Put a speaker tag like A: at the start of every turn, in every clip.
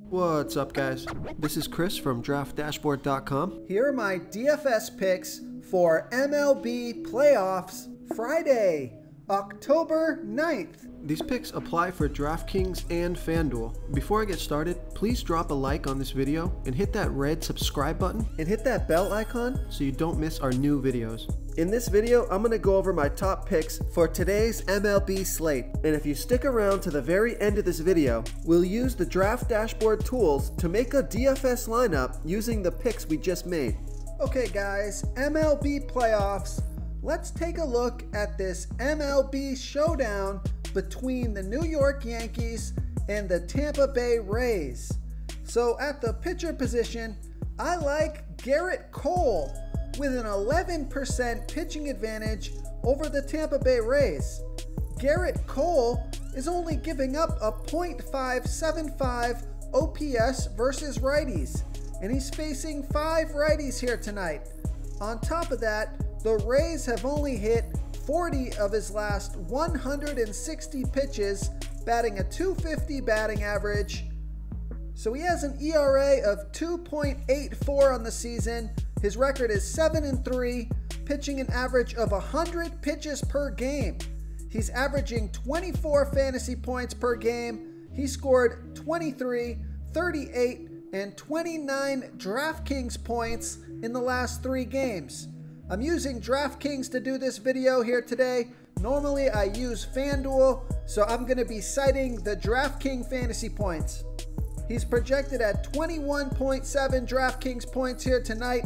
A: What's up, guys? This is Chris from DraftDashboard.com.
B: Here are my DFS picks for MLB playoffs Friday, October 9th.
A: These picks apply for DraftKings and FanDuel. Before I get started, please drop a like on this video and hit that red subscribe button and hit that bell icon so you don't miss our new videos. In this video, I'm going to go over my top picks for today's MLB slate. And if you stick around to the very end of this video, we'll use the Draft Dashboard tools to make a DFS lineup using the picks we just made.
B: Okay guys, MLB playoffs. Let's take a look at this MLB showdown between the New York Yankees and the Tampa Bay Rays. So at the pitcher position, I like Garrett Cole with an 11% pitching advantage over the Tampa Bay Rays. Garrett Cole is only giving up a .575 OPS versus righties, and he's facing 5 righties here tonight. On top of that, the Rays have only hit 40 of his last 160 pitches, batting a .250 batting average. So he has an ERA of 2.84 on the season. His record is 7-3, pitching an average of 100 pitches per game. He's averaging 24 fantasy points per game. He scored 23, 38, and 29 DraftKings points in the last 3 games. I'm using DraftKings to do this video here today. Normally I use FanDuel, so I'm going to be citing the DraftKings fantasy points. He's projected at 21.7 DraftKings points here tonight.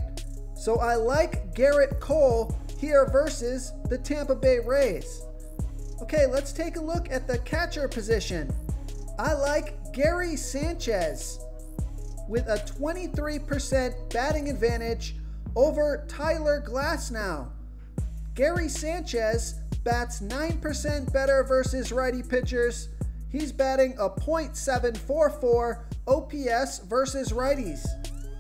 B: So I like Garrett Cole here versus the Tampa Bay Rays. Okay, let's take a look at the catcher position. I like Gary Sanchez with a 23% batting advantage over Tyler Glasnow. Gary Sanchez bats 9% better versus righty pitchers. He's batting a .744 OPS versus righties.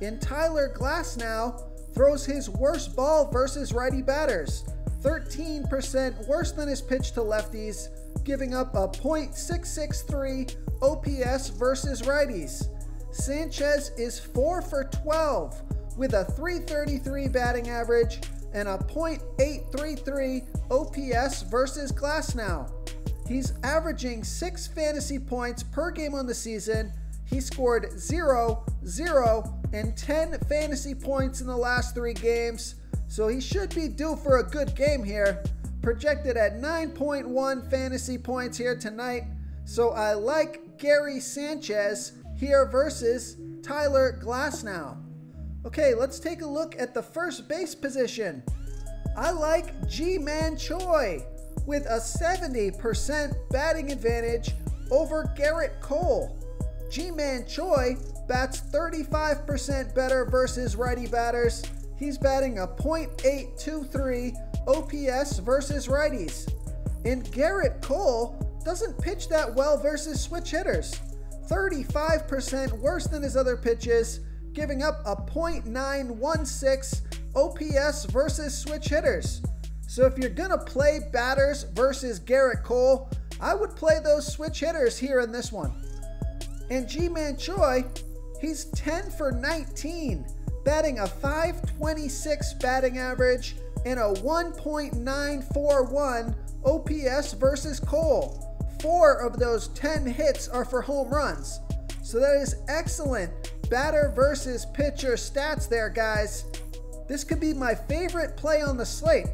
B: And Tyler Glasnow throws his worst ball versus righty batters, 13% worse than his pitch to lefties, giving up a .663 OPS versus righties. Sanchez is 4 for 12 with a .333 batting average and a .833 OPS versus Glasnow. He's averaging 6 fantasy points per game on the season. He scored 0, 0, and 10 fantasy points in the last 3 games, so he should be due for a good game here. Projected at 9.1 fantasy points here tonight, so I like Gary Sanchez here versus Tyler Glasnow. Okay, let's take a look at the first base position. I like Ji-Man Choi with a 70% batting advantage over Garrett Cole. Ji-Man Choi bats 35% better versus righty batters. He's batting a .823 OPS versus righties. And Garrett Cole doesn't pitch that well versus switch hitters. 35% worse than his other pitches, giving up a .916 OPS versus switch hitters. So if you're gonna play batters versus Garrett Cole, I would play those switch hitters here in this one. And Ji-Man Choi, he's 10 for 19, batting a .526 batting average and a 1.941 OPS versus Cole. 4 of those 10 hits are for home runs. So that is excellent batter versus pitcher stats there, guys. This could be my favorite play on the slate.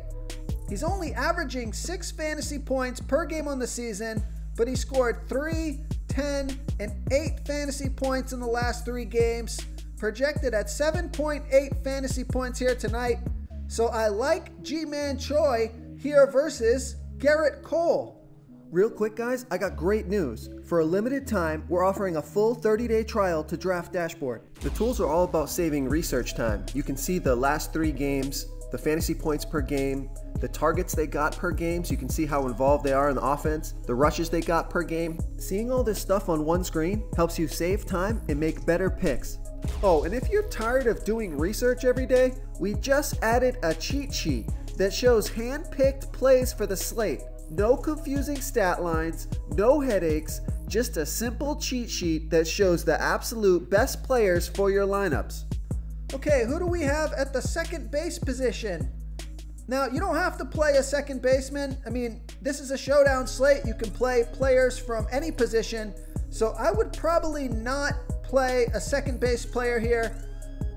B: He's only averaging 6 fantasy points per game on the season, but he scored 3, 10, and 8 fantasy points in the last 3 games, projected at 7.8 fantasy points here tonight. So I like Ji-Man Choi here versus Garrett Cole.
A: Real quick, guys, I got great news. For a limited time, we're offering a full 30-day trial to Draft Dashboard. The tools are all about saving research time. You can see the last 3 games, the fantasy points per game, the targets they got per game, so you can see how involved they are in the offense, the rushes they got per game. Seeing all this stuff on one screen helps you save time and make better picks. Oh, and if you're tired of doing research every day, we just added a cheat sheet that shows hand-picked plays for the slate. No confusing stat lines, no headaches, Just a simple cheat sheet that shows the absolute best players for your lineups.
B: Okay, who do we have at the second base position? Now, you don't have to play a second baseman. I mean, this is a showdown slate. You can play players from any position. So I would probably not play a second base player here.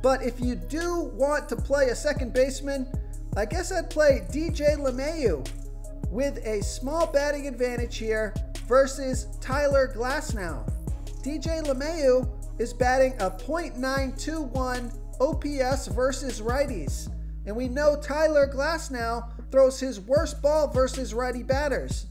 B: But if you do want to play a second baseman, I guess I'd play DJ LeMahieu with a small batting advantage here versus Tyler Glasnow. DJ LeMahieu is batting a .921 OPS versus righties. And we know Tyler Glasnow throws his worst ball versus righty batters.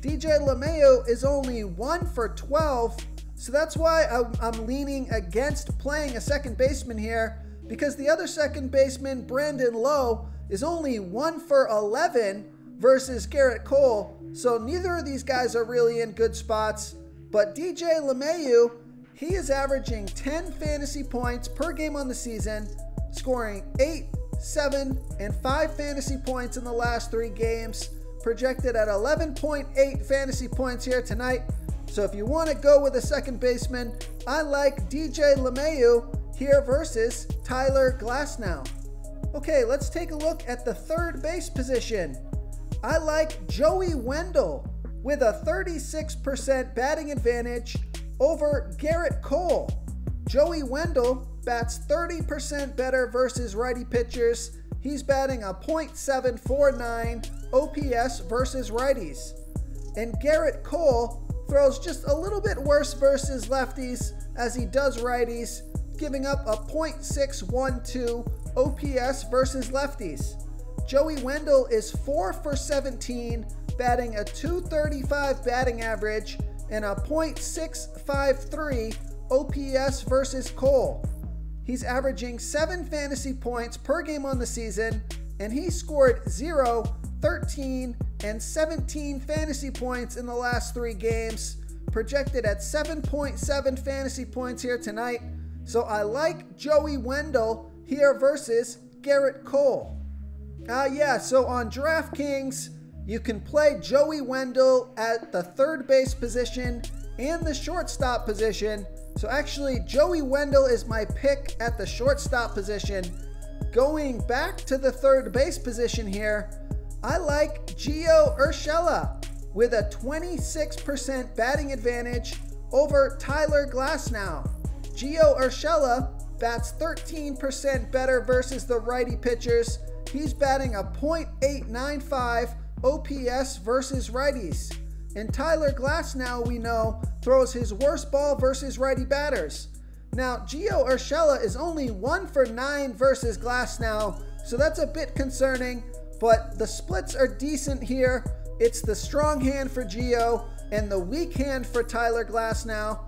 B: DJ LeMahieu is only 1 for 12, so that's why I'm leaning against playing a second baseman here, because the other second baseman, Brandon Lowe, is only 1 for 11 versus Garrett Cole, so neither of these guys are really in good spots. But DJ LeMahieu, he is averaging 10 fantasy points per game on the season, scoring 8, 7, and 5 fantasy points in the last 3 games, projected at 11.8 fantasy points here tonight. So if you want to go with a second baseman, I like DJ LeMahieu here versus Tyler Glasnow. Okay, let's take a look at the third base position. I like Joey Wendell with a 36% batting advantage over Garrett Cole. Joey Wendell bats 30% better versus righty pitchers. He's batting a .749 OPS versus righties. And Garrett Cole throws just a little bit worse versus lefties as he does righties, giving up a .612 OPS versus lefties. Joey Wendell is 4 for 17, batting a .235 batting average and a .653 OPS versus Cole. He's averaging 7 fantasy points per game on the season, and he scored 0, 13, and 17 fantasy points in the last 3 games, projected at 7.7 fantasy points here tonight. So I like Joey Wendell here versus Garrett Cole. So on DraftKings, you can play Joey Wendell at the third base position and the shortstop position. So actually, Joey Wendell is my pick at the shortstop position. Going back to the third base position here, I like Gio Urshela with a 26% batting advantage over Tyler Glasnow. Gio Urshela bats 13% better versus the righty pitchers. He's batting a .895 OPS versus righties. And Tyler Glasnow, we know, throws his worst ball versus righty batters. Now, Gio Urshela is only 1 for 9 versus Glasnow, so that's a bit concerning, but the splits are decent here. It's the strong hand for Gio and the weak hand for Tyler Glasnow.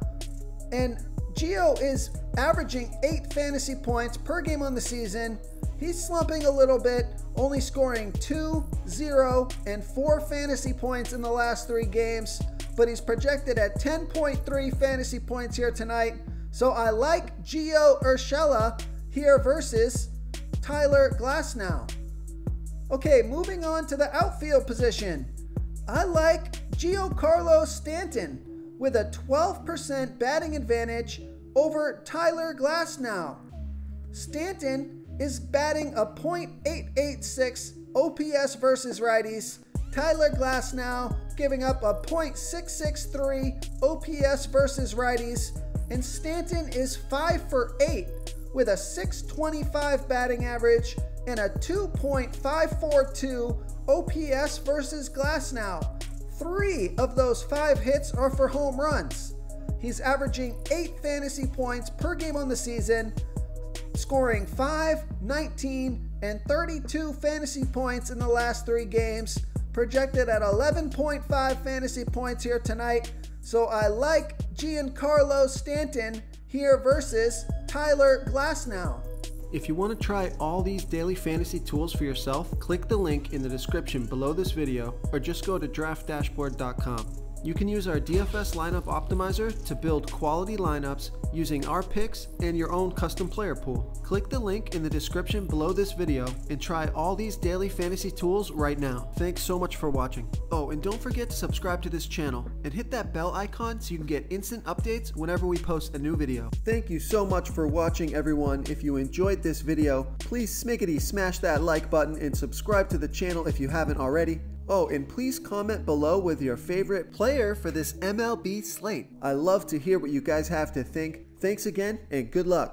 B: And Gio is averaging 8 fantasy points per game on the season. He's slumping a little bit, only scoring 2, 0, and 4 fantasy points in the last 3 games, but he's projected at 10.3 fantasy points here tonight. So I like Gio Urshela here versus Tyler Glasnow. Okay, moving on to the outfield position. I like Giancarlo Stanton with a 12% batting advantage over Tyler Glasnow. Stanton is batting a .886 OPS versus righties. Tyler Glasnow giving up a .663 OPS versus righties. And Stanton is 5 for 8 with a .625 batting average and a 2.542 OPS versus Glasnow. 3 of those 5 hits are for home runs. He's averaging 8 fantasy points per game on the season, scoring 5, 19, and 32 fantasy points in the last 3 games, projected at 11.5 fantasy points here tonight. So I like Giancarlo Stanton here versus Tyler Glasnow.
A: If you want to try all these daily fantasy tools for yourself, click the link in the description below this video or just go to draftdashboard.com. You can use our DFS lineup optimizer to build quality lineups using our picks and your own custom player pool. Click the link in the description below this video and try all these daily fantasy tools right now. Thanks so much for watching. Oh, and don't forget to subscribe to this channel and hit that bell icon so you can get instant updates whenever we post a new video. Thank you so much for watching, everyone. If you enjoyed this video, please smickety smash that like button and subscribe to the channel if you haven't already. Oh, and please comment below with your favorite player for this MLB slate. I love to hear what you guys have to think. Thanks again, and good luck.